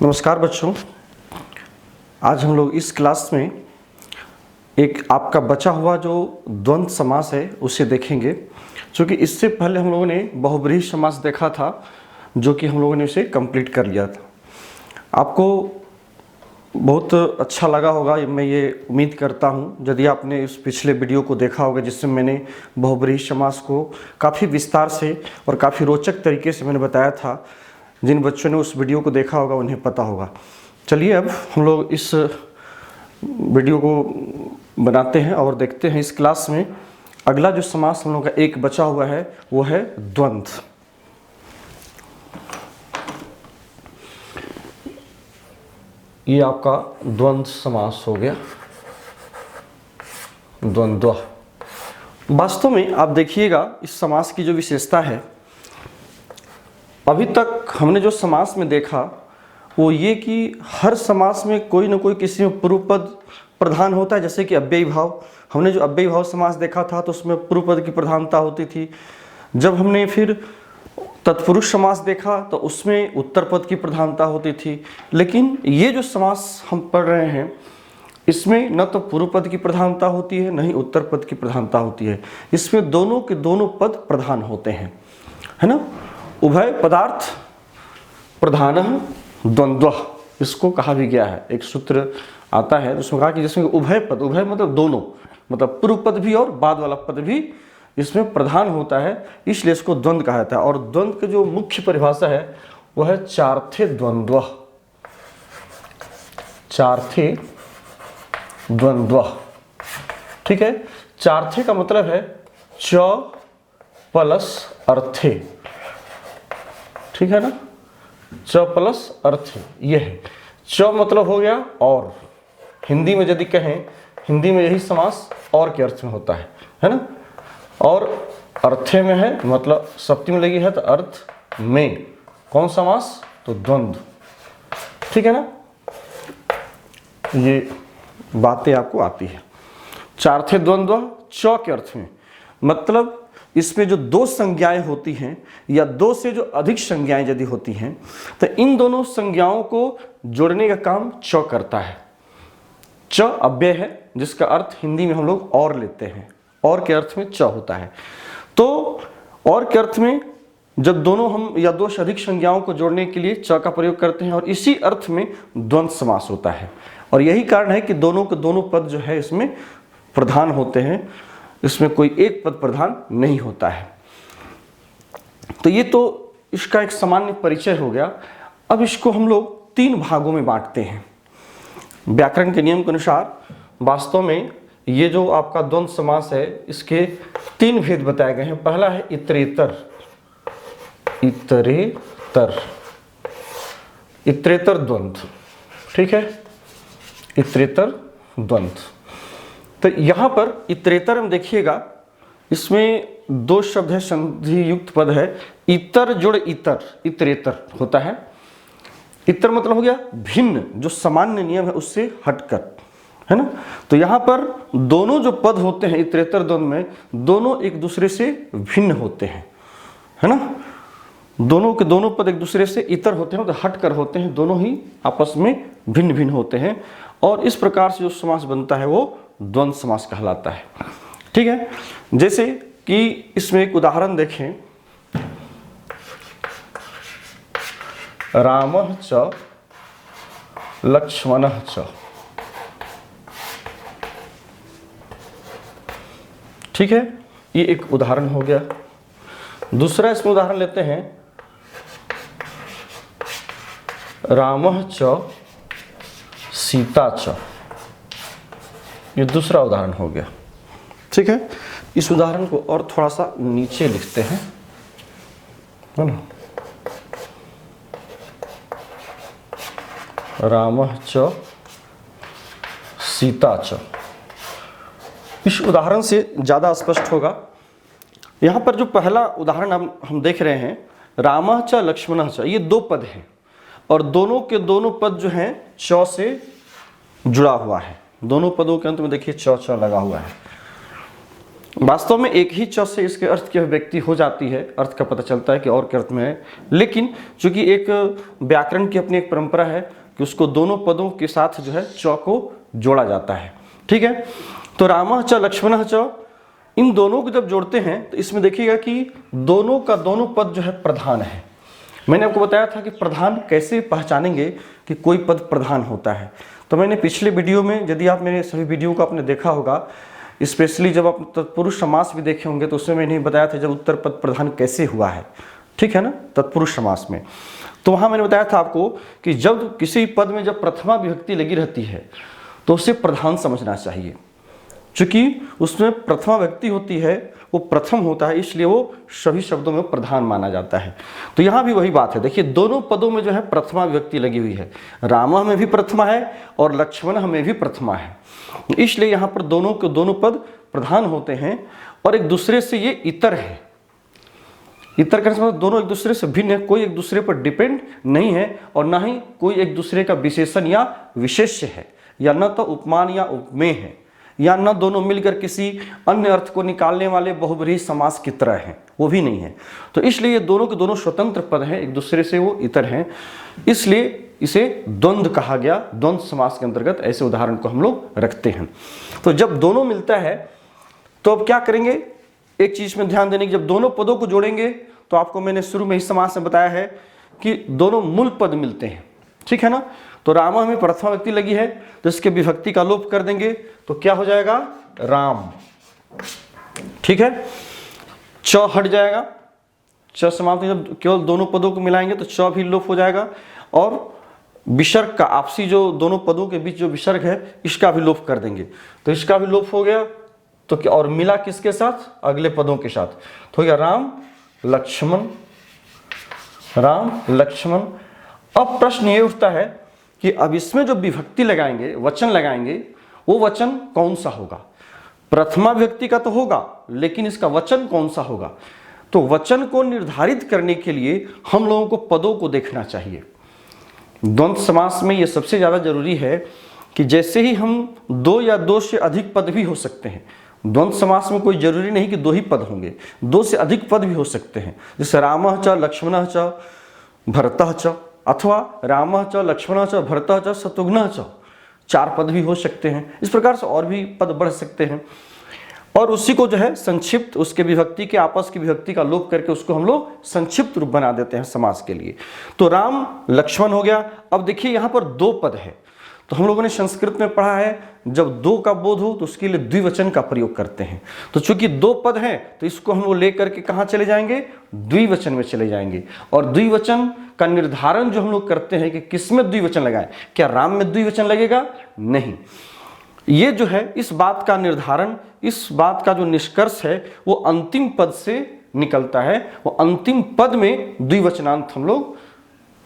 नमस्कार बच्चों। आज हम लोग इस क्लास में एक आपका बचा हुआ जो द्वंद्व समास है उसे देखेंगे, क्योंकि इससे पहले हम लोगों ने बहुब्रीहि समास देखा था जो कि हम लोगों ने उसे कंप्लीट कर लिया था। आपको बहुत अच्छा लगा होगा, मैं ये उम्मीद करता हूँ। यदि आपने इस पिछले वीडियो को देखा होगा जिसमें मैंने बहुब्रीहि समास को काफ़ी विस्तार से और काफ़ी रोचक तरीके से मैंने बताया था, जिन बच्चों ने उस वीडियो को देखा होगा उन्हें पता होगा। चलिए अब हम लोग इस वीडियो को बनाते हैं और देखते हैं इस क्लास में अगला जो समास हम लोग का एक बचा हुआ है वो है द्वंद्व। ये आपका द्वंद्व समास हो गया, द्वंद्व। वास्तव में आप देखिएगा इस समास की जो विशेषता है, अभी तक हमने जो समास में देखा वो ये कि हर समास में कोई ना कोई किसी में पूर्व पद प्रधान होता है। जैसे कि अव्ययी भाव, हमने जो अव्ययी भाव समास देखा था तो उसमें पूर्व पद की प्रधानता होती थी। जब हमने फिर तत्पुरुष समास देखा तो उसमें उत्तर पद की प्रधानता होती थी। लेकिन ये जो समास हम पढ़ रहे हैं इसमें न तो पूर्व पद की प्रधानता होती है, न ही उत्तर पद की प्रधानता होती है। इसमें दोनों के दोनों पद प्रधान होते हैं, है ना। उभय पदार्थ प्रधानः द्वंद्वः, इसको कहा भी गया है। एक सूत्र आता है उसमें कहा कि जिसमें उभय पद, उभय मतलब दोनों, मतलब पूर्व पद भी और बाद वाला पद भी इसमें प्रधान होता है, इसलिए इसको द्वंद्व कहा जाता है। और द्वंद्व की जो मुख्य परिभाषा है वह है चार्थे द्वंद्वः, चार्थे द्वंद्वः। ठीक है, चार्थे का मतलब है च प्लस अर्थे, ठीक है ना, च प्लस अर्थे ये है। च मतलब हो गया और, हिंदी में यदि कहें, हिंदी में यही समास और के अर्थ में होता है ना। और अर्थे में है मतलब सप्तमी में लगी है तो अर्थ में कौन समास, तो द्वंद्व, ठीक है ना। ये बातें आपको आती है। चार्थे द्वंद्व च के अर्थ में, मतलब इसमें जो दो संज्ञाएं होती हैं या दो से जो अधिक संज्ञाएं यदि होती हैं तो इन दोनों संज्ञाओं को जोड़ने का काम च करता है। च अव्यय है जिसका अर्थ हिंदी में हम लोग और लेते हैं, और के अर्थ में च होता है। तो और के अर्थ में जब दोनों हम या दो से अधिक संज्ञाओं को जोड़ने के लिए च का प्रयोग करते हैं, और इसी अर्थ में द्वंद्व समास होता है। और यही कारण है कि दोनों के दोनों पद जो है इसमें प्रधान होते हैं, इसमें कोई एक पद प्रधान नहीं होता है। तो ये तो इसका एक सामान्य परिचय हो गया। अब इसको हम लोग तीन भागों में बांटते हैं व्याकरण के नियम के अनुसार। वास्तव में ये जो आपका द्वंद्व समास है इसके तीन भेद बताए गए हैं। पहला है इतरेतर, इतरेतर, इतरेतर द्वंद्व, ठीक है, इतरेतर द्वंद्व। तो यहाँ पर इतरेतर में देखिएगा इसमें दो शब्द है, संधि युक्त पद है, इतर जुड़ इतर, इतरेतर होता है। इतर मतलब हो गया भिन्न, जो सामान्य नियम है उससे हटकर, है ना। तो यहाँ पर दोनों जो पद होते हैं इतरेतर द्वंद्व में, दोनों एक दूसरे से भिन्न होते हैं, है ना। दोनों के दोनों पद एक दूसरे से इतर होते हैं, तो हटकर होते हैं, दोनों ही आपस में भिन्न भिन्न होते हैं। और इस प्रकार से जो समास बनता है वो द्वंद्व समास कहलाता है, ठीक है। जैसे कि इसमें एक उदाहरण देखें, रामः च लक्ष्मणः च, ठीक है, ये एक उदाहरण हो गया। दूसरा इसमें उदाहरण लेते हैं, रामः च सीता च, ये दूसरा उदाहरण हो गया, ठीक है। इस उदाहरण को और थोड़ा सा नीचे लिखते हैं, है ना। रामः च सीता च, इस उदाहरण से ज़्यादा स्पष्ट होगा। यहाँ पर जो पहला उदाहरण हम देख रहे हैं, रामः च लक्ष्मणः च, ये दो पद हैं और दोनों के दोनों पद जो हैं च से जुड़ा हुआ है। दोनों पदों के अंत में देखिए च च लगा हुआ है। वास्तव में एक ही च से इसके अर्थ की अभिव्यक्ति हो जाती है, अर्थ का पता चलता है कि और के अर्थ में है, लेकिन चूंकि एक व्याकरण की अपनी एक परंपरा है कि उसको दोनों पदों के साथ जो है च को जोड़ा जाता है। ठीक है, तो रामः च लक्ष्मणः च, इन दोनों को जब जोड़ते हैं तो इसमें देखिएगा कि दोनों का दोनों पद जो है प्रधान है। मैंने आपको बताया था कि प्रधान कैसे पहचानेंगे कि कोई पद प्रधान होता है। तो मैंने पिछले वीडियो में, यदि आप मेरे सभी वीडियो को आपने देखा होगा, स्पेशली जब आप तत्पुरुष समास भी देखे होंगे तो उसमें मैंने बताया था जब उत्तर पद प्रधान कैसे हुआ है, ठीक है ना, तत्पुरुष समास में। तो वहाँ मैंने बताया था आपको कि जब किसी पद में जब प्रथमा विभक्ति लगी रहती है तो उसे प्रधान समझना चाहिए, क्योंकि उसमें प्रथमा व्यक्ति होती है, वो प्रथम होता है, इसलिए वो सभी शब्दों में प्रधान माना जाता है। तो यहाँ भी वही बात है, देखिए दोनों पदों में जो है प्रथमा विभक्ति लगी हुई है, रामः में भी प्रथमा है और लक्ष्मणः में भी प्रथमा है, इसलिए यहाँ पर दोनों के दोनों पद प्रधान होते हैं और एक दूसरे से ये इतर है। इतर का मतलब दोनों एक दूसरे से भिन्न है, कोई एक दूसरे पर डिपेंड नहीं है और ना ही कोई एक दूसरे का विशेषण या विशेष्य है, या न तो उपमान या उपमेय है, या न दोनों मिलकर किसी अन्य अर्थ को निकालने वाले बहुब्रीहि समास की तरह हैं, वो भी नहीं है। तो इसलिए ये दोनों के दोनों स्वतंत्र पद हैं, एक दूसरे से वो इतर हैं, इसलिए इसे द्वंद्व कहा गया। द्वंद्व समास के अंतर्गत ऐसे उदाहरण को हम लोग रखते हैं। तो जब दोनों मिलता है तो अब क्या करेंगे, एक चीज में ध्यान देने की, जब दोनों पदों को जोड़ेंगे तो आपको मैंने शुरू में ही समास में बताया है कि दोनों मूल पद मिलते हैं, ठीक है ना। तो रामः में प्रथमा व्यक्ति लगी है तो इसके विभक्ति का लोप कर देंगे तो क्या हो जाएगा, राम, ठीक है। च हट जाएगा, च समाप्त, जब केवल दोनों पदों को मिलाएंगे तो च भी लोप हो जाएगा और विसर्ग का, आपसी जो दोनों पदों के बीच जो विसर्ग है इसका भी लोप कर देंगे, तो इसका भी लोप हो गया। तो क्या, और मिला किसके साथ, अगले पदों के साथ, तो हो गया राम लक्ष्मण, राम लक्ष्मण। अब प्रश्न ये उठता है कि अब इसमें जो विभक्ति लगाएंगे, वचन लगाएंगे, वो वचन कौन सा होगा। प्रथमा विभक्ति का तो होगा, लेकिन इसका वचन कौन सा होगा। तो वचन को निर्धारित करने के लिए हम लोगों को पदों को देखना चाहिए। द्वंद्व समास में यह सबसे ज्यादा जरूरी है कि जैसे ही हम दो या दो से अधिक पद भी हो सकते हैं, द्वंद्व समास में कोई जरूरी नहीं कि दो ही पद होंगे, दो से अधिक पद भी हो सकते हैं, जैसे रामः च लक्ष्मणः च भरतः च, अथवा रामः च लक्ष्मणः च भरतः च शत्रुघ्नः च, चार पद भी हो सकते हैं। इस प्रकार से और भी पद बढ़ सकते हैं और उसी को जो है संक्षिप्त, उसके विभक्ति के आपस की विभक्ति का लोप करके उसको हम लोग संक्षिप्त रूप बना देते हैं समास के लिए। तो राम लक्ष्मण हो गया। अब देखिए यहाँ पर दो पद है, तो हम लोगों ने संस्कृत में पढ़ा है जब दो का बोध हो तो उसके लिए द्विवचन का प्रयोग करते हैं। तो चूंकि दो पद हैं तो इसको हम लोग लेकर के कहाँ चले जाएंगे, द्विवचन में चले जाएंगे। और द्विवचन का निर्धारण जो हम लोग करते हैं कि किसमें द्विवचन लगाएं, क्या राम में द्विवचन लगेगा, नहीं। ये जो है इस बात का निर्धारण, इस बात का जो निष्कर्ष है वो अंतिम पद से निकलता है। वो अंतिम पद में द्विवचनांत हम लोग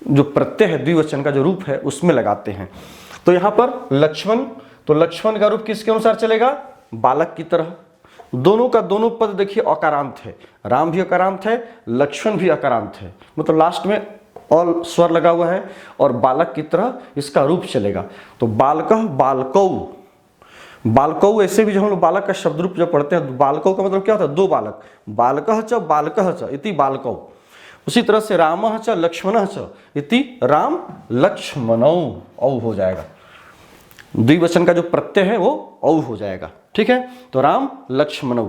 जो प्रत्यय है, द्विवचन का जो रूप है उसमें लगाते हैं। तो यहां पर लक्ष्मण, तो लक्ष्मण का रूप किसके अनुसार चलेगा, बालक की तरह। दोनों का दोनों पद देखिए अकारांत है, राम भी अकारांत है, लक्ष्मण भी अकारांत है, मतलब लास्ट में और स्वर लगा हुआ है और बालक की तरह इसका रूप चलेगा। तो बालकः बालकौ, बालकौ ऐसे भी जो हम लोग बालक का शब्द रूप जब पढ़ते हैं, बालकौ का मतलब क्या होता है, दो बालक, बालकः च बालकः च इति बालकौ। उसी तरह से रामः च लक्ष्मणः च इति राम लक्ष्मणौ, औ हो जाएगा। द्विवचन का जो प्रत्यय है वो औ हो जाएगा, ठीक है। तो राम लक्ष्मणौ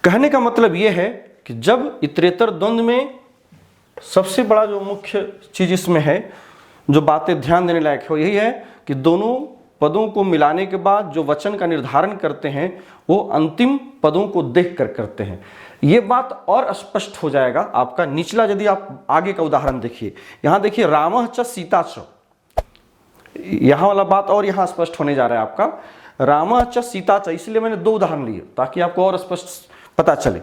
कहने का मतलब ये है कि जब इतरेतर द्वंद्व में सबसे बड़ा जो मुख्य चीज इसमें है, जो बातें ध्यान देने लायक है, वो यही है कि दोनों पदों को मिलाने के बाद जो वचन का निर्धारण करते हैं वो अंतिम पदों को देख कर करते हैं। ये बात और स्पष्ट हो जाएगा आपका निचला, यदि आप आगे का उदाहरण देखिए, यहां देखिए रामः च सीता च, यहां वाला बात और यहां स्पष्ट होने जा रहा है आपका, रामः च सीता च। इसलिए मैंने दो उदाहरण लिए ताकि आपको और स्पष्ट पता चले।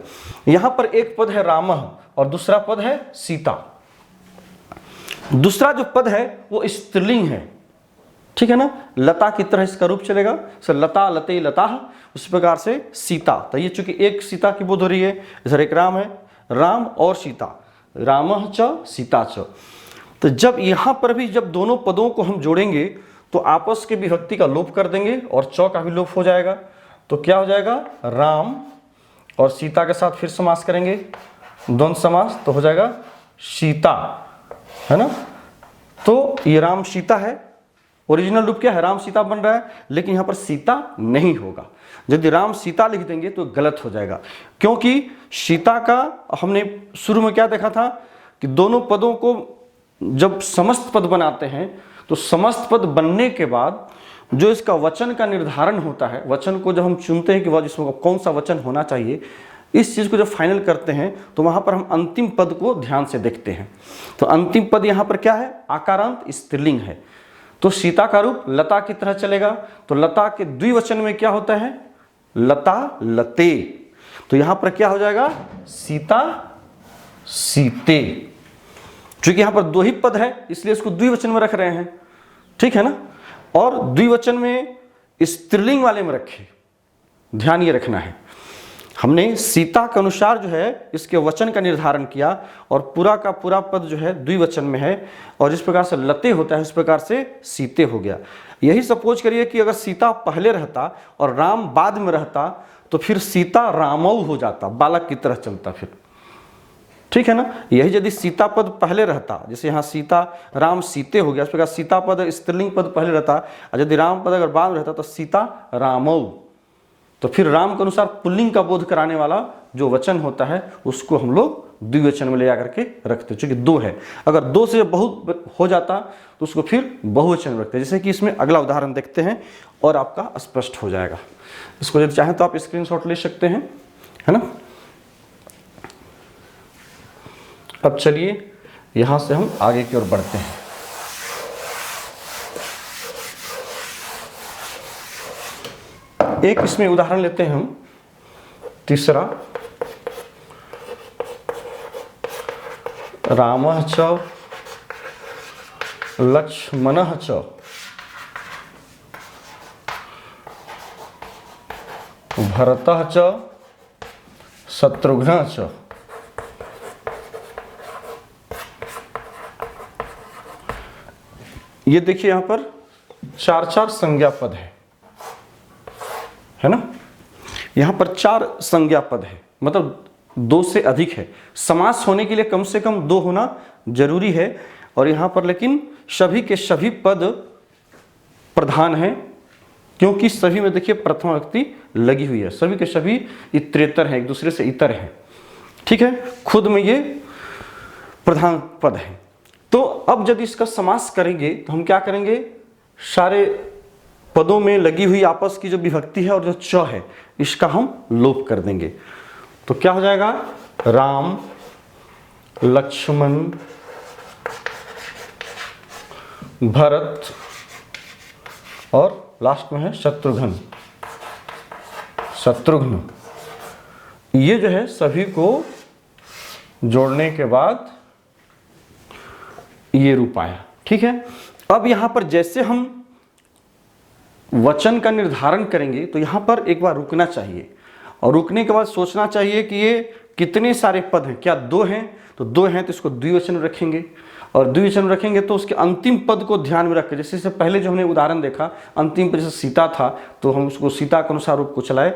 यहां पर एक पद है रामः और दूसरा पद है सीता। दूसरा जो पद है वो स्त्रीलिंग है, ठीक है ना, लता की तरह इसका रूप चलेगा, लता लते लता, उस प्रकार से सीता। तो ये चूंकि एक सीता की बोध हो रही है, इधर एक राम है, राम और सीता, रामः च सीता च। तो जब यहां पर भी जब दोनों पदों को हम जोड़ेंगे तो आपस के विभक्ति का लोप कर देंगे और च का भी लोप हो जाएगा। तो क्या हो जाएगा, राम और सीता के साथ फिर समास करेंगे, द्वंद्व समास, तो हो जाएगा सीता, है ना। तो ये राम सीता है, ओरिजिनल रूप क्या है, राम सीता बन रहा है, लेकिन यहां पर सीता नहीं होगा। यदि राम सीता लिख देंगे तो गलत हो जाएगा, क्योंकि सीता का हमने शुरू में क्या देखा था कि दोनों पदों को जब समस्त पद बनाते हैं तो समस्त पद बनने के बाद जो इसका वचन का निर्धारण होता है, वचन को जब हम चुनते हैं कि वह जिसमें कौन सा वचन होना चाहिए, इस चीज को जब फाइनल करते हैं तो वहां पर हम अंतिम पद को ध्यान से देखते हैं। तो अंतिम पद यहां पर क्या है, आकारांत स्त्रीलिंग है, तो सीता का रूप लता की तरह चलेगा। तो लता के द्विवचन में क्या होता है, लता लते, तो यहां पर क्या हो जाएगा, सीता सीते। क्योंकि यहां पर दो ही पद है इसलिए इसको द्विवचन में रख रहे हैं, ठीक है ना। और द्विवचन में स्त्रीलिंग वाले में रखे, ध्यान ये रखना है। हमने सीता के अनुसार जो है इसके वचन का निर्धारण किया और पूरा का पूरा पद जो है द्विवचन में है, और जिस प्रकार से लते होता है उस प्रकार से सीते हो गया। यही सपोज करिए कि अगर सीता पहले रहता और राम बाद में रहता तो फिर सीता रामऊ हो जाता, बालक की तरह चलता फिर, ठीक है ना। यही यदि सीता पद पहले रहता, जैसे यहाँ सीता राम सीते हो गया, इस प्रकार सीता पद स्त्रीलिंग पद पहले रहता, और यदि राम पद अगर बाद में रहता तो सीता रामऊ, तो फिर राम के अनुसार पुल्लिंग का बोध कराने वाला जो वचन होता है उसको हम लोग द्विवचन में ले जाकर के रखते हैं, क्योंकि दो है। अगर दो से बहुत हो जाता तो उसको फिर बहुवचन में रखते हैं, जैसे कि इसमें अगला उदाहरण देखते हैं और आपका स्पष्ट हो जाएगा। इसको यदि चाहें तो आप स्क्रीनशॉट ले सकते हैं, है ना। अब चलिए यहां से हम आगे की ओर बढ़ते हैं। एक इसमें उदाहरण लेते हैं हम, तीसरा, रामः च लक्ष्मणः च भरतः च शत्रुघ्नः च। ये देखिए यहां पर चार चार संज्ञा पद है ना। यहां पर चार संज्ञा पद है, मतलब दो से अधिक है। समास होने के लिए कम से कम दो होना जरूरी है, और यहां पर लेकिन सभी के सभी पद प्रधान हैं, क्योंकि सभी में देखिए प्रथमा विभक्ति लगी हुई है, सभी के सभी इतरेतर हैं, एक दूसरे से इतर हैं, ठीक है। खुद में ये प्रधान पद है। तो अब यदि इसका समास करेंगे तो हम क्या करेंगे, सारे पदों में लगी हुई आपस की जो विभक्ति है और जो च है इसका हम लोप कर देंगे। तो क्या हो जाएगा, राम लक्ष्मण भरत और लास्ट में है शत्रुघ्न, शत्रुघ्न। ये जो है सभी को जोड़ने के बाद ये रूप आया, ठीक है। अब यहां पर जैसे हम वचन का निर्धारण करेंगे तो यहां पर एक बार रुकना चाहिए, और रुकने के बाद सोचना चाहिए कि ये कितने सारे पद हैं, क्या दो हैं, तो दो हैं तो इसको द्विवचन में रखेंगे, और द्विवचन में रखेंगे तो उसके अंतिम पद को ध्यान में रखें। जैसे इससे पहले जो हमने उदाहरण देखा, अंतिम पद जैसे सीता था तो हम उसको सीता के अनुसार रूप को चलाए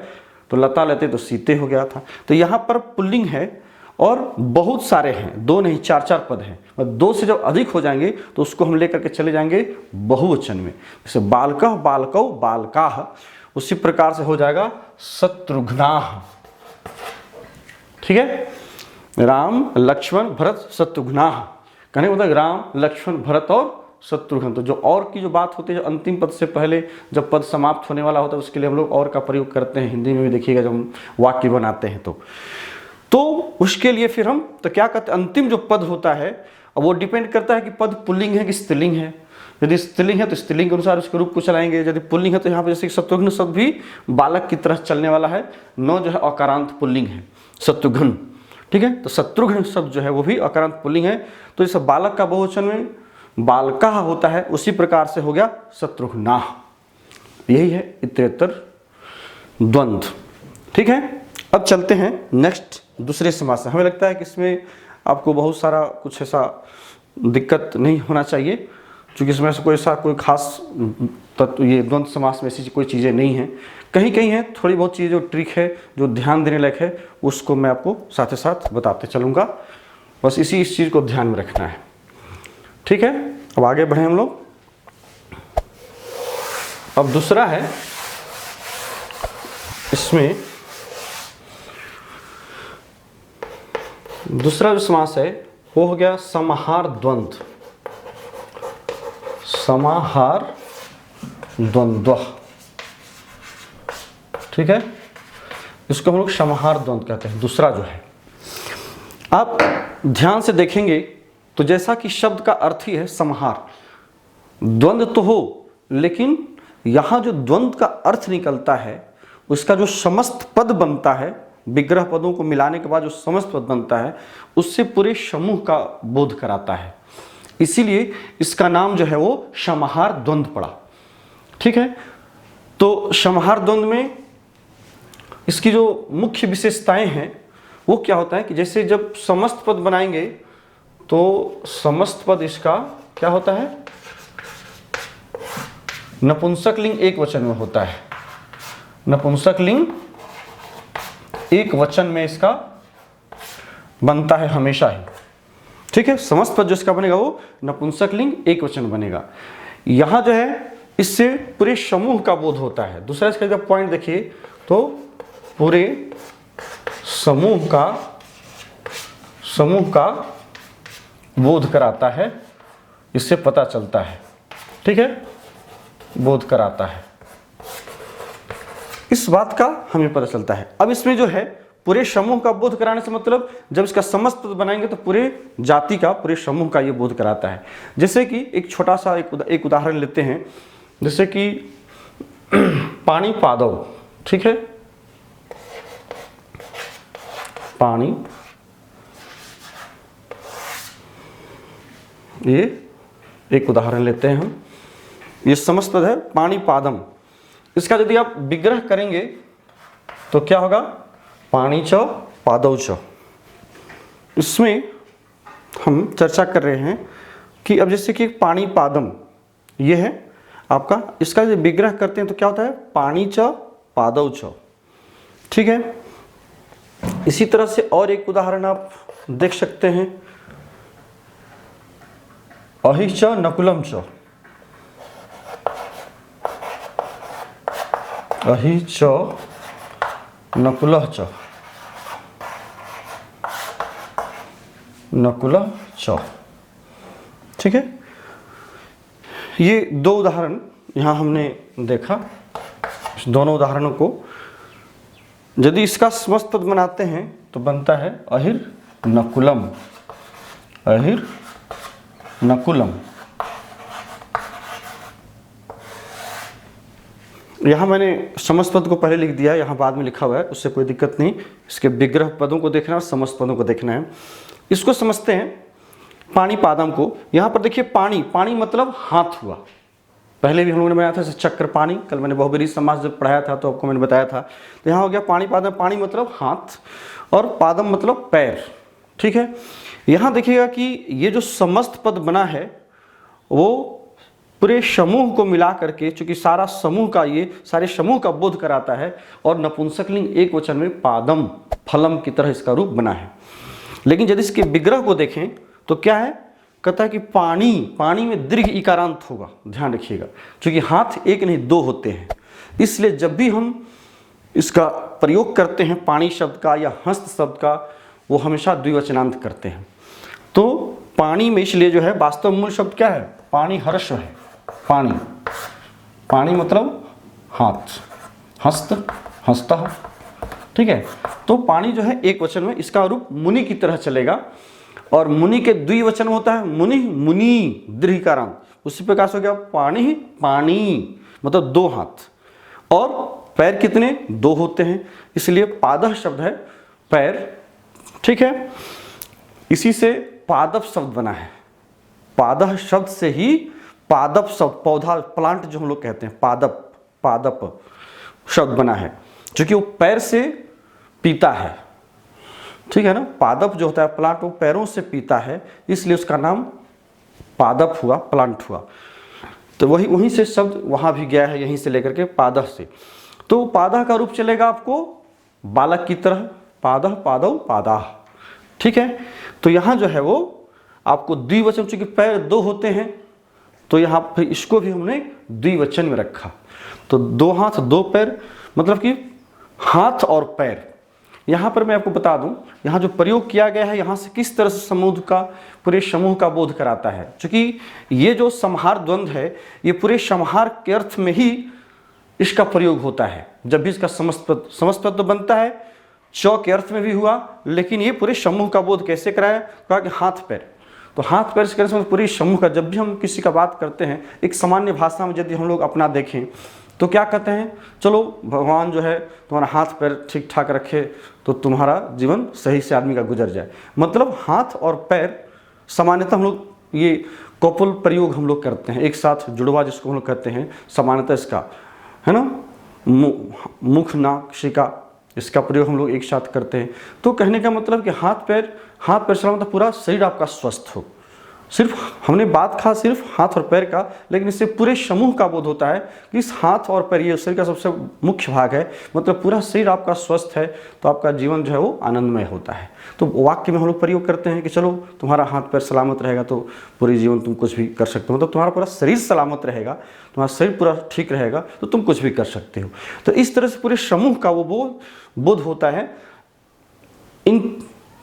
तो लता लेते तो सीते हो गया था। तो यहाँ पर पुल्लिंग है और बहुत सारे हैं, दो नहीं चार चार पद हैं, और दो से जब अधिक हो जाएंगे तो उसको हम लेकर के चले जाएंगे बहुवचन में, जैसे बालकः बालकौ बालकाः, उसी प्रकार से हो जाएगा शत्रुघ्नाः, ठीक है। राम लक्ष्मण भरत शत्रुघ्नाः कहने का मतलब राम लक्ष्मण भरत और शत्रुघ्न। तो जो और की जो बात होती है, जो अंतिम पद से पहले जब पद समाप्त होने वाला होता है उसके लिए हम लोग और का प्रयोग करते हैं, हिंदी में भी देखिएगा जब हम वाक्य बनाते हैं तो उसके लिए फिर हम तो क्या कहते हैं, अंतिम जो पद होता है वो डिपेंड करता है कि पद पुल्लिंग है कि स्त्रीलिंग है। यदि स्त्रीलिंग है तो स्त्रीलिंग के अनुसार उसके रूप को चलाएंगे, यदि पुल्लिंग है तो यहाँ पर जैसे शत्रुघ्न शब्द भी बालक की तरह चलने वाला है, न जो है अकारांत पुल्लिंग है शत्रुघ्न, ठीक है। तो शत्रुघ्न शब्द जो है वो भी अकारांत पुल्लिंग है, तो जैसे बालक का बहुवचन में बालकाः होता है उसी प्रकार से हो गया शत्रुघ्नाः। यही है इतरेतर द्वंद्व, ठीक है। अब चलते हैं नेक्स्ट दूसरे समास। हमें लगता है कि इसमें आपको बहुत सारा कुछ ऐसा दिक्कत नहीं होना चाहिए, क्योंकि इसमें से कोई खास तत्व ये द्वंद्व समास में ऐसी कोई चीज़ें नहीं हैं, कहीं कहीं है थोड़ी बहुत चीज़ जो ट्रिक है जो ध्यान देने लायक है, उसको मैं आपको साथ ही साथ बताते चलूँगा। बस इस चीज़ को ध्यान में रखना है, ठीक है। अब आगे बढ़े हम लोग। अब दूसरा है इसमें, दूसरा जो समास है वो हो गया समाहार द्वंद्व। समाहार द्वंद्व, ठीक है, इसको हम लोग समाहार द्वंद्व कहते हैं। दूसरा जो है, आप ध्यान से देखेंगे तो जैसा कि शब्द का अर्थ ही है समाहार, द्वंद्व तो हो, लेकिन यहाँ जो द्वंद्व का अर्थ निकलता है उसका जो समस्त पद बनता है, विग्रह पदों को मिलाने के बाद जो समस्त पद बनता है उससे पूरे समूह का बोध कराता है। इसीलिए इसका नाम जो है वो समाहार द्वंद्व पड़ा, ठीक है। तो समाहार द्वंद्व में इसकी जो मुख्य विशेषताएं हैं वो क्या होता है कि जैसे जब समस्त पद बनाएंगे तो समस्त पद इसका क्या होता है, नपुंसक लिंग एक वचन में होता है। नपुंसक लिंग एक वचन में इसका बनता है हमेशा ही, ठीक है। समस्त पद जो इसका बनेगा वो नपुंसक लिंग एक वचन बनेगा। यहां जो है इससे पूरे समूह का बोध होता है। दूसरा इसका जब पॉइंट देखिए तो पूरे समूह का बोध कराता है, इससे पता चलता है, ठीक है, बोध कराता है, इस बात का हमें पता चलता है। अब इसमें जो है पूरे समूह का बोध कराने से मतलब जब इसका समस्त पद बनाएंगे तो पूरे जाति का, पूरे समूह का ये बोध कराता है। जैसे कि एक छोटा सा एक उदाहरण लेते हैं, जैसे कि पानी पादव, ठीक है, पानी, ये एक उदाहरण लेते हैं हम, ये समस्त पद है पानी पादम। इसका यदि आप विग्रह करेंगे तो क्या होगा, पानी च पादव च। इसमें हम चर्चा कर रहे हैं कि अब जैसे कि पानी पादम ये है आपका, इसका यदि विग्रह करते हैं तो क्या होता है, पानी च पादव च, ठीक है। इसी तरह से और एक उदाहरण आप देख सकते हैं, अहि च नकुलम च, अहि च नकुलः च, नकुलः च, ठीक है। ये दो उदाहरण यहाँ हमने देखा। इस दोनों उदाहरणों को यदि इसका समस्त पद बनाते हैं तो बनता है अहिर नकुलम, अहिर नकुलम। यहाँ मैंने समस्त पद को पहले लिख दिया है, यहाँ बाद में लिखा हुआ है, उससे कोई दिक्कत नहीं। इसके विग्रह पदों को देखना है और समस्त पदों को देखना है। इसको समझते हैं पानी पादम को। यहाँ पर देखिए पानी, पानी मतलब हाथ हुआ। पहले भी हम लोगों ने बनाया था चक्र पानी, कल मैंने बहुब्रीहि समास जब पढ़ाया था तो आपको मैंने बताया था। तो यहाँ हो गया पानी पादम, पानी मतलब हाथ और पादम मतलब पैर, ठीक है। यहाँ देखिएगा कि ये जो समस्त पद बना है वो पूरे समूह को मिला करके, चूंकि सारा समूह का, ये सारे समूह का बोध कराता है, और नपुंसक लिंग एक वचन में पादम, फलम की तरह इसका रूप बना है। लेकिन यदि इसके विग्रह को देखें तो क्या है, कहता है कि पानी, पानी में दीर्घ इकारांत होगा, ध्यान रखिएगा, क्योंकि हाथ एक नहीं दो होते हैं। इसलिए जब भी हम इसका प्रयोग करते हैं पानी शब्द का या हस्त शब्द का, वो हमेशा द्विवचनांत करते हैं। तो पानी में इसलिए जो है वास्तव मूल शब्द क्या है, पानी हर्ष है। पानी, पानी मतलब हाथ, हस्त, हस्तः, ठीक है। तो पानी जो है एक वचन में, इसका रूप मुनि की तरह चलेगा। और मुनि के द्विवचन होता है मुनि, मुनि दीर्घिकारांत, उसी प्रकार से हो गया पानी, पानी मतलब दो हाथ। और पैर कितने, दो होते हैं, इसलिए पादः शब्द है पैर, ठीक है। इसी से पादप शब्द बना है। पादः शब्द से ही पादप शब्द, पौधा, प्लांट जो हम लोग कहते हैं, पादप, पादप शब्द बना है, क्योंकि वो पैर से पीता है, ठीक है ना। पादप जो होता है प्लांट, वो पैरों से पीता है, इसलिए उसका नाम पादप हुआ, प्लांट हुआ। तो वहीं से शब्द वहाँ भी गया है, यहीं से लेकर के पादः से। तो पादः का रूप चलेगा आपको बालक की तरह, पादः, पादौ, पादाः। ठीक है, तो यहाँ जो है वो आपको द्विवचन, चूंकि पैर दो होते हैं तो यहाँ फिर इसको भी हमने द्विवचन में रखा। तो दो हाथ दो पैर, मतलब कि हाथ और पैर। यहाँ पर मैं आपको बता दूं, यहाँ जो प्रयोग किया गया है यहाँ से किस तरह से समूह का, पूरे समूह का बोध कराता है। क्योंकि ये जो समहार द्वंद्व है ये पूरे समहार के अर्थ में ही इसका प्रयोग होता है। जब भी इसका समस्त पद तो बनता है, च के अर्थ में भी हुआ, लेकिन ये पूरे समूह का बोध कैसे कराया, कहा कि हाथ पैर। तो हाथ पैर से कहने से पूरे समूह का, जब भी हम किसी का बात करते हैं एक सामान्य भाषा में यदि हम लोग अपना देखें तो क्या कहते हैं, चलो भगवान जो है तुम्हारा हाथ पैर ठीक ठाक रखे तो तुम्हारा जीवन सही से आदमी का गुजर जाए। मतलब हाथ और पैर सामान्यतः हम लोग ये कौपल प्रयोग हम लोग करते हैं, एक साथ जुड़वा जिसको हम लोग कहते हैं, सामान्यतः इसका है ना, मुख नाक शिका, इसका प्रयोग हम लोग एक साथ करते हैं। तो कहने का मतलब कि हाथ पैर से मतलब पूरा शरीर आपका स्वस्थ हो। सिर्फ हमने बात कहा सिर्फ हाथ और पैर का, लेकिन इससे पूरे समूह का बोध होता है कि इस हाथ और पैर ये शरीर का सबसे मुख्य भाग है, मतलब पूरा शरीर आपका स्वस्थ है तो आपका जीवन जो है वो आनंदमय होता है। तो वाक्य में हम लोग प्रयोग करते हैं कि चलो तुम्हारा हाथ पैर सलामत रहेगा तो पूरे जीवन तुम कुछ भी कर सकते हो, मतलब तुम्हारा पूरा शरीर सलामत रहेगा, तुम्हारा शरीर पूरा ठीक रहेगा तो तुम कुछ भी कर सकते हो। तो इस तरह से पूरे समूह का वो बोध होता है इन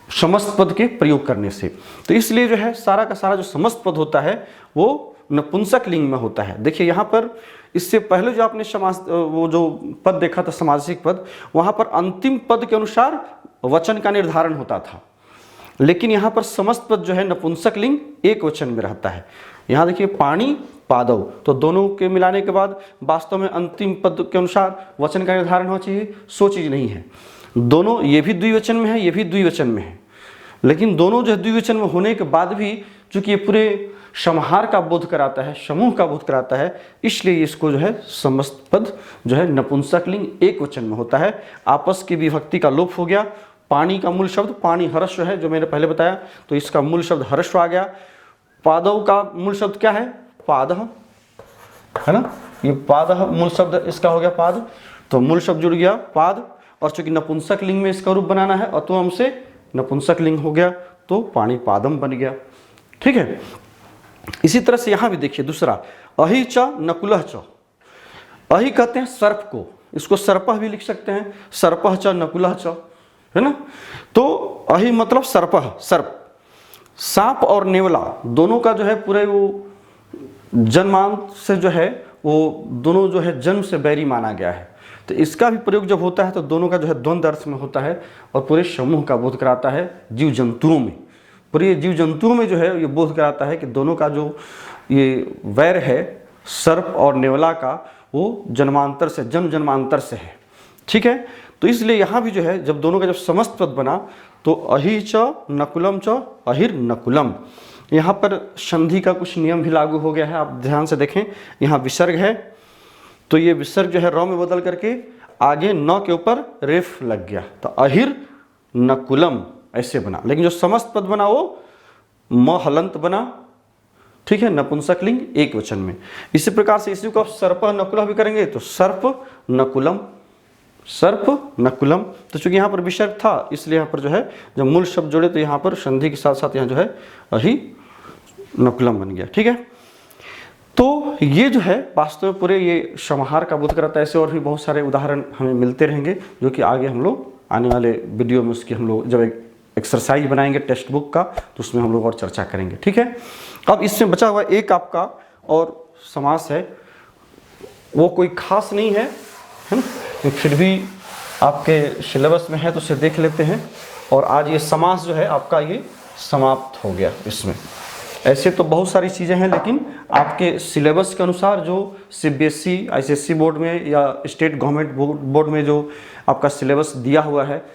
समस्त पद के प्रयोग करने से। तो इसलिए जो है सारा का सारा जो समस्त पद होता है वो नपुंसक लिंग में होता है। देखिए यहाँ पर इससे पहले जो आपने समास वो जो पद देखा था समासिक पद, वहाँ पर अंतिम पद के अनुसार वचन का निर्धारण होता था, लेकिन यहाँ पर समस्त पद जो है नपुंसक लिंग एक वचन में रहता है। यहाँ देखिए पानी पादव, तो दोनों के मिलाने के बाद वास्तव में अंतिम पद के अनुसार वचन का निर्धारण होना चाहिए, सो चीज़ नहीं है। दोनों, ये भी द्विवचन में है, ये भी द्विवचन में है, लेकिन दोनों जो है द्विवचन में होने के बाद भी चूंकि ये पूरे समाहार का बोध कराता है, समूह का बोध कराता है, इसलिए इसको जो है समस्त पद जो है नपुंसक लिंग एक वचन में होता है। आपस की विभक्ति का लोप हो गया। पानी का मूल शब्द पानी हर्ष है, जो मैंने पहले बताया, तो इसका मूल शब्द हर्ष आ गया। पादव का मूल शब्द क्या है, पादः है ना, ये पादः मूल शब्द इसका हो गया पाद, तो मूल शब्द जुड़ गया पाद, और चूंकि नपुंसक लिंग में इसका रूप बनाना है अत्वम से नपुंसक लिंग हो गया तो पानी पादम बन गया। ठीक है, इसी तरह से यहां भी देखिए दूसरा अहि च नकुलः च। अहि कहते हैं सर्प को, इसको सर्पः भी लिख सकते हैं, सर्पः च नकुलः च, है ना। तो अहि मतलब सर्पः, सर्प। सांप और नेवला दोनों का जो है पूरे वो जन्मांत से जो है वो दोनों जो है जन्म से बैरी माना गया है। तो इसका भी प्रयोग जब होता है तो दोनों का जो है द्वंद्व अर्थ में होता है और पूरे समूह का बोध कराता है जीव जंतुओं में। पूरे जीव जंतुओं में जो है ये बोध कराता है कि दोनों का जो ये वैर है सर्प और नेवला का, वो जन्मांतर से, जन्म जन्मांतर से है। ठीक है, तो इसलिए यहाँ भी जो है जब दोनों का जब समस्त पद बना तो अहि च नकुलम च अहिर नकुलम। यहाँ पर संधि का कुछ नियम भी लागू हो गया है, आप ध्यान से देखें। यहाँ विसर्ग है तो ये विसर्ग जो है र में बदल करके आगे न के ऊपर रेफ लग गया, तो अहिर नकुलम ऐसे बना। लेकिन जो समस्त पद बना वो म हलंत बना। ठीक है, नपुंसक लिंग एक वचन में। इसी प्रकार से इसी को आप सर्प नकुलः भी करेंगे तो सर्प नकुलम, सर्प नकुलम। तो चूंकि यहाँ पर विसर्ग था इसलिए यहाँ पर जो है जब मूल शब्द जोड़े तो यहाँ पर संधि के साथ साथ यहाँ जो है अहि नकुलम बन गया। ठीक है, तो ये जो है वास्तव में पूरे ये समाहार का बोध कराता है। ऐसे और भी बहुत सारे उदाहरण हमें मिलते रहेंगे जो कि आगे हम लोग आने वाले वीडियो में उसकी हम लोग जब एक एक्सरसाइज बनाएंगे टेक्स्ट बुक का तो उसमें हम लोग और चर्चा करेंगे। ठीक है, अब इसमें बचा हुआ एक आपका और समास है, वो कोई खास नहीं है ना, फिर भी आपके सिलेबस में है तो उसे देख लेते हैं। और आज ये समास जो है आपका ये समाप्त हो गया। इसमें ऐसे तो बहुत सारी चीज़ें हैं, लेकिन आपके सिलेबस के अनुसार जो CBSE ICSE बोर्ड में या स्टेट गवर्नमेंट बोर्ड में जो आपका सिलेबस दिया हुआ है,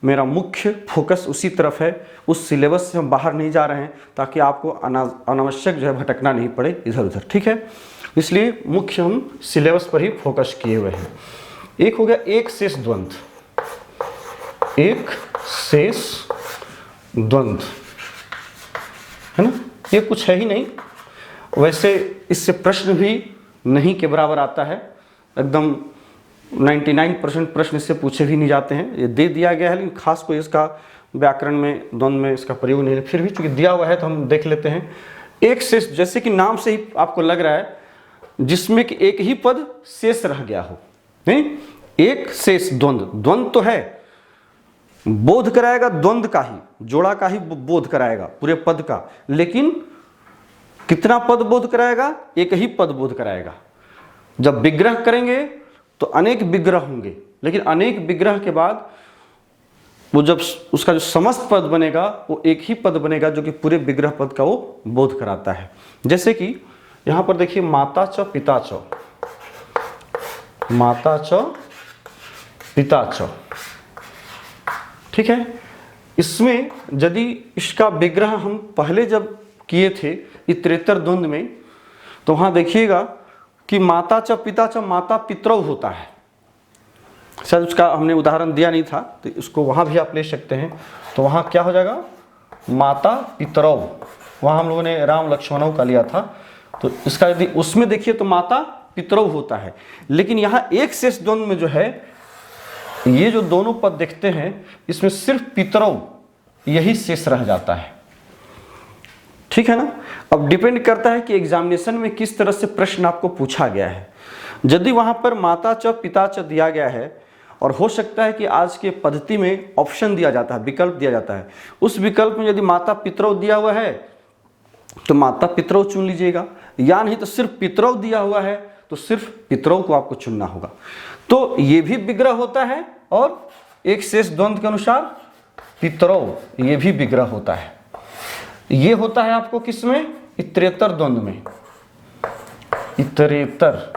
मेरा मुख्य फोकस उसी तरफ है। उस सिलेबस से हम बाहर नहीं जा रहे हैं ताकि आपको अनावश्यक जो है भटकना नहीं पड़े इधर उधर। ठीक है, इसलिए मुख्य हम सिलेबस पर ही फोकस किए हुए हैं। एक हो गया एक शेष द्वंद्व, एक शेष द्वंद्व है ना, ये कुछ है ही नहीं, वैसे इससे प्रश्न भी नहीं के बराबर आता है, एकदम 99% प्रश्न इससे पूछे भी नहीं जाते हैं। ये दे दिया गया है लेकिन खास कोई इसका व्याकरण में द्वंद्व में इसका प्रयोग नहीं है, फिर भी चूंकि दिया हुआ है तो हम देख लेते हैं। एक शेष, जैसे कि नाम से ही आपको लग रहा है, जिसमें कि एक ही पद शेष रह गया हो, नहीं, एक शेष द्वंद्व, द्वंद्व तो है, बोध कराएगा द्वंद्व का ही, जोड़ा का ही बोध कराएगा पूरे पद का, लेकिन कितना पद बोध कराएगा? एक ही पद बोध कराएगा। जब विग्रह करेंगे तो अनेक विग्रह होंगे, लेकिन अनेक विग्रह के बाद वो जब उसका जो समस्त पद बनेगा वो एक ही पद बनेगा जो कि पूरे विग्रह पद का वो बोध कराता है। जैसे कि यहां पर देखिए माता च पिता च, माता च पिता च, ठीक है। इसमें यदि इसका विग्रह हम पहले जब किए थे इतरेतर द्वंद्व में, तो वहां देखिएगा कि माता च पिता च माता पितरौ होता है। शायद उसका हमने उदाहरण दिया नहीं था, तो इसको वहां भी आप ले सकते हैं। तो वहां क्या हो जाएगा? माता पितरौ, वहां हम लोगों ने राम लक्ष्मणों का लिया था, तो इसका यदि उसमें देखिए तो माता पितरौ होता है। लेकिन यहाँ एक शेष द्वंद्व में जो है, ये जो दोनों पद देखते हैं इसमें सिर्फ पितरौ यही शेष रह जाता है, ठीक है ना। अब डिपेंड करता है कि एग्जामिनेशन में किस तरह से प्रश्न आपको पूछा गया है। यदि वहां पर माता च पिता च दिया गया है, और हो सकता है कि आज के पद्धति में ऑप्शन दिया जाता है, विकल्प दिया जाता है, उस विकल्प में यदि माता पितरौ दिया हुआ है तो माता पितरौ चुन लीजिएगा, या नहीं तो सिर्फ पितरौ दिया हुआ है तो सिर्फ पितरौ को आपको चुनना होगा। तो ये भी विग्रह होता है, और एक शेष द्वंद्व के अनुसार पितरौ ये भी विग्रह होता है। ये होता है आपको किसमें? इतरेतर द्वंद्व में। इतरेतर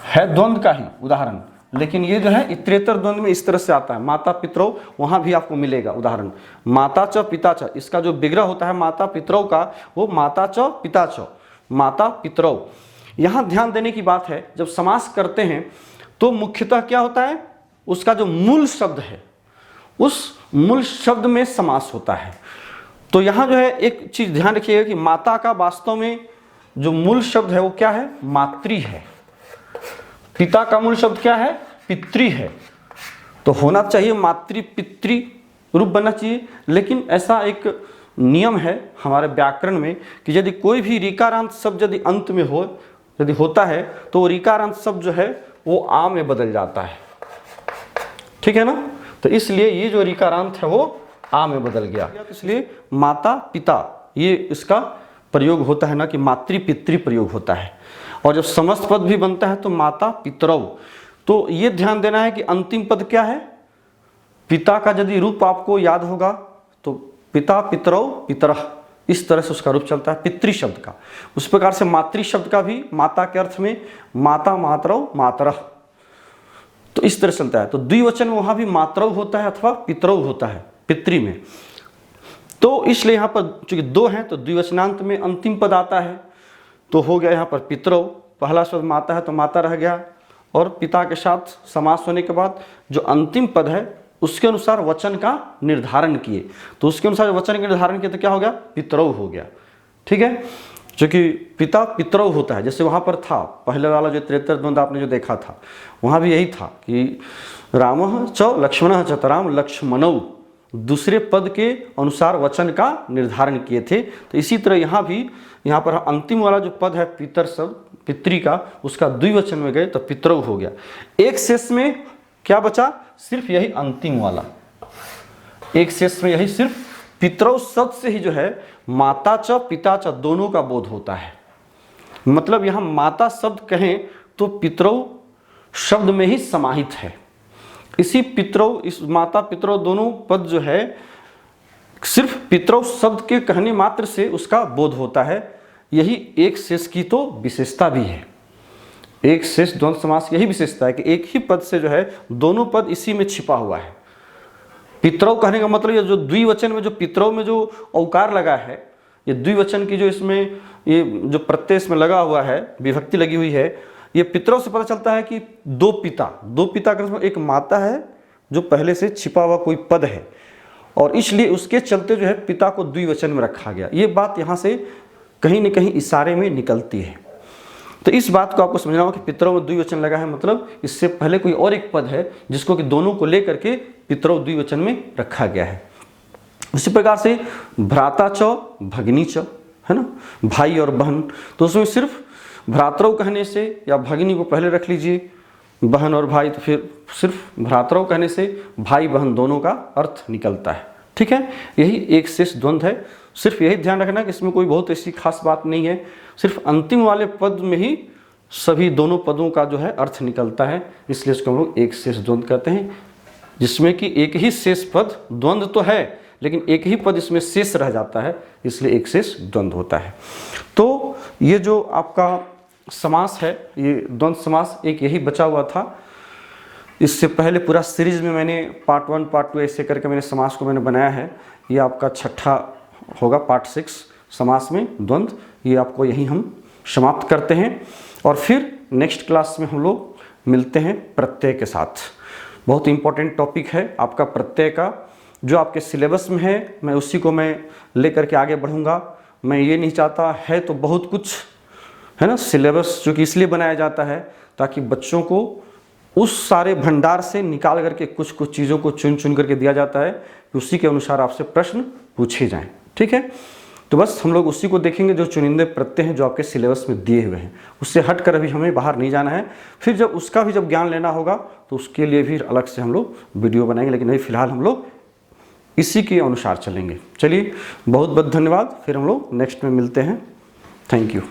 है द्वंद्व का ही उदाहरण, लेकिन ये जो है इतरेतर द्वंद्व में इस तरह से आता है। माता पितरौ वहां भी आपको मिलेगा उदाहरण, माता च पिता च, इसका जो विग्रह होता है माता पितरौ का, वो माता च पिता च, माता पितरौ। यहां ध्यान देने की बात है, जब समास करते हैं तो मुख्यतः क्या होता है, उसका जो मूल शब्द है उस मूल शब्द में समास होता है। तो यहां जो है एक चीज ध्यान रखिएगा कि माता का वास्तव में जो मूल शब्द है वो क्या है? मातृ है। पिता का मूल शब्द क्या है? पितृ है। तो होना चाहिए मातृ पितृ रूप बनना चाहिए, लेकिन ऐसा एक नियम है हमारे व्याकरण में कि यदि कोई भी ऋकारांत शब्द यदि अंत में हो, यदि होता है तो वो ऋकारांत शब्द जो है वो आ में बदल जाता है, ठीक है ना। तो इसलिए ये जो ऋकारांत है वो आ में बदल गया, इसलिए माता पिता ये इसका प्रयोग होता है ना, कि मातृ पितृ प्रयोग होता है। और जब समस्त पद भी बनता है तो माता पितरौ। तो ये ध्यान देना है कि अंतिम पद क्या है? पिता का यदि रूप आपको याद होगा तो पिता पितरौ पितरः, इस तरह से उसका रूप चलता है पितृ शब्द का। उस प्रकार से मातृ शब्द का भी माता के अर्थ में माता मातरौ मातरः, तो इस तरह चलता है। तो द्विवचन में वहां भी मातरौ होता है अथवा पितरौ होता है पितृ में। तो इसलिए यहाँ पर चूंकि दो हैं तो द्विवचनांत में अंतिम पद आता है, तो हो गया यहाँ पर पितरौ। पहला शब्द माता है तो माता रह गया, और पिता के साथ समास होने के बाद जो अंतिम पद है उसके अनुसार वचन का निर्धारण किए, तो उसके अनुसार वचन का निर्धारण किए तो क्या हो गया? पितरौ हो गया, ठीक है। क्योंकि पिता पितरौ होता है, जैसे वहाँ पर था पहले वाला जो इतरेतर द्वंद्व आपने जो देखा था, वहाँ भी यही था कि रामः च लक्ष्मणः च तराम लक्ष्मणौ, दूसरे पद के अनुसार वचन का निर्धारण किए थे। तो इसी तरह यहाँ भी, यहाँ पर अंतिम वाला जो पद है पितर शब्द पितृ का, उसका द्विवचन में गए तो पितरौ हो गया। एक शेष में क्या बचा? सिर्फ यही अंतिम वाला, एक शेष में यही सिर्फ पितरौ शब्द से ही जो है माता च पिता च दोनों का बोध होता है। मतलब यहाँ माता शब्द कहें तो पितरौ शब्द में ही समाहित है। इसी पितरौ, इस माता पितरौ दोनों पद जो है सिर्फ पितरौ शब्द के कहने मात्र से उसका बोध होता है। यही एक शेष की तो विशेषता भी है। एक शेष द्वंद्व समास की यही विशेषता है कि एक ही पद से जो है दोनों पद इसी में छिपा हुआ है। पितरौ कहने का मतलब ये जो द्विवचन में जो पितरौ में जो औकार लगा है, ये द्विवचन की जो इसमें ये जो प्रत्यय इसमें लगा हुआ है, विभक्ति लगी हुई है, ये पितरौ से पता चलता है कि दो पिता का एक माता है जो पहले से छिपा हुआ कोई पद है, और इसलिए उसके चलते जो है पिता को द्विवचन में रखा गया। ये बात यहाँ से कहीं न कहीं इशारे में निकलती है। तो इस बात को आपको समझना होगा कि पितरौ में द्विवचन लगा है, मतलब इससे पहले कोई और एक पद है जिसको कि दोनों को लेकर के पितरौ द्विवचन में रखा गया है। उसी प्रकार से भ्राता च भगिनी च, है ना, भाई और बहन, तो उसमें सिर्फ भ्रातरौ कहने से या भगिनी को पहले रख लीजिए, बहन और भाई, तो फिर सिर्फ भ्रातरौ कहने से भाई बहन दोनों का अर्थ निकलता है। ठीक है, यही एक शेष द्वंद्व है। सिर्फ यही ध्यान रखना कि इसमें कोई बहुत ऐसी खास बात नहीं है, सिर्फ अंतिम वाले पद में ही सभी दोनों पदों का जो है अर्थ निकलता है, इसलिए इसको हम लोग एक शेष द्वंद्व कहते हैं, जिसमें कि एक ही शेष पद, द्वंद्व तो है लेकिन एक ही पद इसमें शेष रह जाता है, इसलिए एक शेष द्वंद्व होता है। तो ये जो आपका समास है, ये द्वंद्व समास एक यही बचा हुआ था। इससे पहले पूरा सीरीज में मैंने पार्ट 1 पार्ट 2 ऐसे करके मैंने समास को मैंने बनाया है। ये आपका छठा होगा, पार्ट 6 समास में द्वंद्व। ये आपको यही हम समाप्त करते हैं और फिर नेक्स्ट क्लास में हम लोग मिलते हैं प्रत्यय के साथ। बहुत इंपॉर्टेंट टॉपिक है आपका प्रत्यय का, जो आपके सिलेबस में है, मैं उसी को मैं लेकर के आगे बढ़ूंगा। मैं ये नहीं चाहता, है तो बहुत कुछ है ना, सिलेबस जो कि इसलिए बनाया जाता है ताकि बच्चों को उस सारे भंडार से निकाल करके कुछ कुछ चीज़ों को चुन चुन करके दिया जाता है कि उसी के अनुसार आपसे प्रश्न पूछे जाएं। ठीक है, तो बस हम लोग उसी को देखेंगे जो चुनिंदे प्रत्यय हैं जो आपके सिलेबस में दिए हुए हैं, उससे हट कर अभी हमें बाहर नहीं जाना है। फिर जब उसका भी जब ज्ञान लेना होगा तो उसके लिए भी अलग से हम लोग वीडियो बनाएंगे, लेकिन अभी फिलहाल हम लोग इसी के अनुसार चलेंगे। चलिए, बहुत बहुत धन्यवाद। फिर हम लोग नेक्स्ट में मिलते हैं। Thank you.